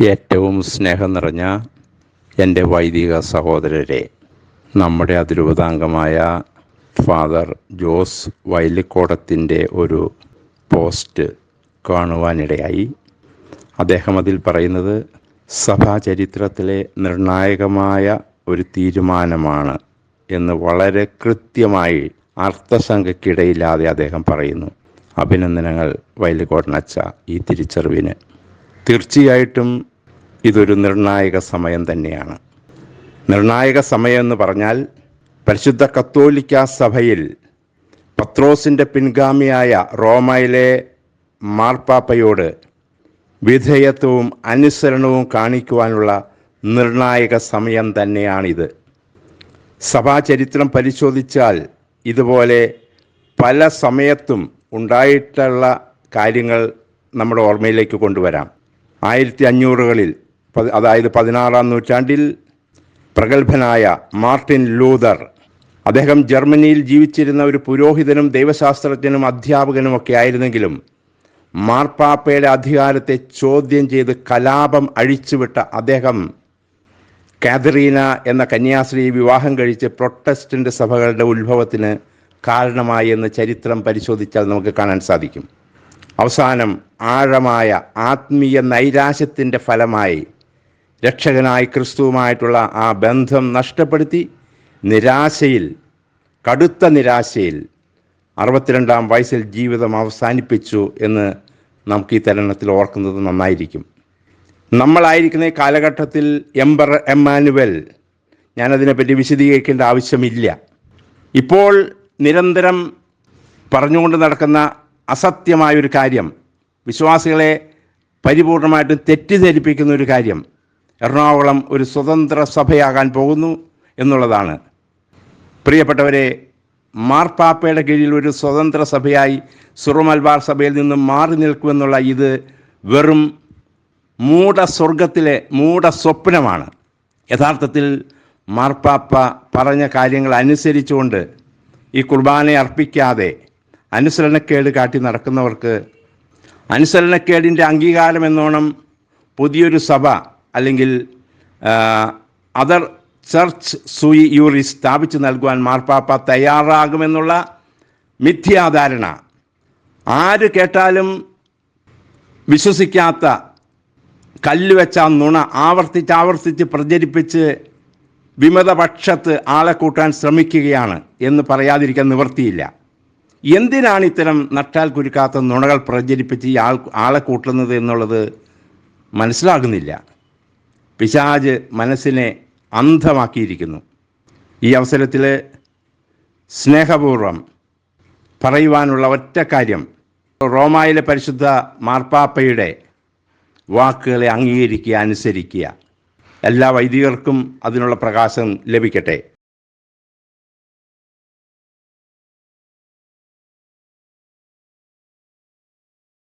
ഏറ്റവും സ്നേഹം നിറഞ്ഞ എൻ്റെ വൈദിക സഹോദരരെ, നമ്മുടെ അതിരൂപതാംഗമായ ഫാദർ ജോസ് വൈലിക്കോടത്തിൻ്റെ ഒരു പോസ്റ്റ് കാണുവാനിടയായി. അദ്ദേഹം അതിൽ പറയുന്നത് സഭാചരിത്രത്തിലെ നിർണായകമായ ഒരു തീരുമാനമാണ് എന്ന് വളരെ കൃത്യമായി അർത്ഥശങ്കയ്ക്കിടയില്ലാതെ അദ്ദേഹം പറയുന്നു. അഭിനന്ദനങ്ങൾ വൈലിക്കോടനച്ച ഈ തിരിച്ചറിവിന്. തീർച്ചയായിട്ടും ഇതൊരു നിർണായക സമയം തന്നെയാണ്. നിർണായക സമയം എന്ന് പറഞ്ഞാൽ പരിശുദ്ധ കത്തോലിക്ക സഭയിൽ പത്രോസിൻ്റെ പിൻഗാമിയായ റോമയിലെ മാർപ്പാപ്പയോട് വിധേയത്വവും അനുസരണവും കാണിക്കുവാനുള്ള നിർണായക സമയം തന്നെയാണിത്. സഭാചരിത്രം പരിശോധിച്ചാൽ ഇതുപോലെ പല സമയത്തും ഉണ്ടായിട്ടുള്ള കാര്യങ്ങൾ നമ്മുടെ ഓർമ്മയിലേക്ക് കൊണ്ടുവരാം. 1500കളിൽ, അതായത് 16-ാം നൂറ്റാണ്ടിൽ പ്രഗത്ഭനായ മാർട്ടിൻ ലൂതർ, അദ്ദേഹം ജർമ്മനിയിൽ ജീവിച്ചിരുന്ന ഒരു പുരോഹിതനും ദൈവശാസ്ത്രജ്ഞനും അധ്യാപകനുമൊക്കെ ആയിരുന്നെങ്കിലും മാർപ്പാപ്പയുടെ അധികാരത്തെ ചോദ്യം ചെയ്ത് കലാപം അഴിച്ചുവിട്ട അദ്ദേഹം കാതറീന എന്ന കന്യാസ്ത്രീയെ വിവാഹം കഴിച്ച് പ്രൊട്ടസ്റ്റന്റ് സഭകളുടെ ഉത്ഭവത്തിന് കാരണമായി എന്ന് ചരിത്രം പരിശോധിച്ചാൽ നമുക്ക് കാണാൻ സാധിക്കും. അവസാനം ആഴമായ ആത്മീയ നൈരാശ്യത്തിൻ്റെ ഫലമായി രക്ഷകനായ ക്രിസ്തുവുമായിട്ടുള്ള ആ ബന്ധം നഷ്ടപ്പെടുത്തി കടുത്ത നിരാശയിൽ 62-ാം വയസ്സിൽ ജീവിതം അവസാനിപ്പിച്ചു എന്ന് നമുക്ക് ഈ തരുണത്തിൽ ഓർക്കുന്നത് നന്നായിരിക്കും. നമ്മളായിരിക്കുന്ന ഈ കാലഘട്ടത്തിൽ എംപറർ എമ്മാനുവൽ, ഞാനതിനെപ്പറ്റി വിശദീകരിക്കേണ്ട ആവശ്യമില്ല. ഇപ്പോൾ നിരന്തരം പറഞ്ഞുകൊണ്ട് നടക്കുന്ന അസത്യമായൊരു കാര്യം, വിശ്വാസികളെ പരിപൂർണമായിട്ടും തെറ്റിദ്ധരിപ്പിക്കുന്ന ഒരു കാര്യം, എറണാകുളം ഒരു സ്വതന്ത്ര സഭയാകാൻ പോകുന്നു എന്നുള്ളതാണ്. പ്രിയപ്പെട്ടവരെ, മാർപ്പാപ്പയുടെ കീഴിൽ ഒരു സ്വതന്ത്ര സഭയായി സുറ മലബാർ സഭയിൽ നിന്നും മാറി നിൽക്കുമെന്നുള്ള ഇത് വെറും മൂഢസ്വർഗത്തിലെ മൂഢസ്വപ്നമാണ്. യഥാർത്ഥത്തിൽ മാർപ്പാപ്പ പറഞ്ഞ കാര്യങ്ങൾ അനുസരിച്ചുകൊണ്ട് ഈ കുർബാനയെ അർപ്പിക്കാതെ അനുസരണക്കേട് കാട്ടി നടക്കുന്നവർക്ക് അനുസരണക്കേടിൻ്റെ അംഗീകാരം എന്നോണം പുതിയൊരു സഭ അല്ലെങ്കിൽ അതർ ചർച്ച് സൂയി യൂറിസ് സ്ഥാപിച്ചു നൽകുവാൻ മാർപ്പാപ്പ തയ്യാറാകുമെന്നുള്ള മിഥ്യാധാരണ, ആര് കേട്ടാലും വിശ്വസിക്കാത്ത കല്ലുവെച്ച നുണ ആവർത്തിച്ച് പ്രചരിപ്പിച്ച് വിമതപക്ഷത്ത് ആളെ കൂട്ടാൻ ശ്രമിക്കുകയാണ് എന്ന് പറയാതിരിക്കാൻ നിവൃത്തിയില്ല. എന്തിനാണ് ഇത്തരം നട്ടാൽ കുരുക്കാത്ത നുണകൾ പ്രചരിപ്പിച്ച് ഈ ആളെ കൂട്ടുന്നത് എന്നുള്ളത് മനസ്സിലാകുന്നില്ല. പിശാച് മനസ്സിനെ അന്ധമാക്കിയിരിക്കുന്നു. ഈ അവസരത്തിൽ സ്നേഹപൂർവം പറയുവാനുള്ള ഒറ്റ കാര്യം, റോമായിലെ പരിശുദ്ധ മാർപ്പാപ്പയുടെ വാക്കുകളെ അംഗീകരിക്കുക, അനുസരിക്കുക. എല്ലാ വൈദികർക്കും അതിനുള്ള പ്രകാശം ലഭിക്കട്ടെ.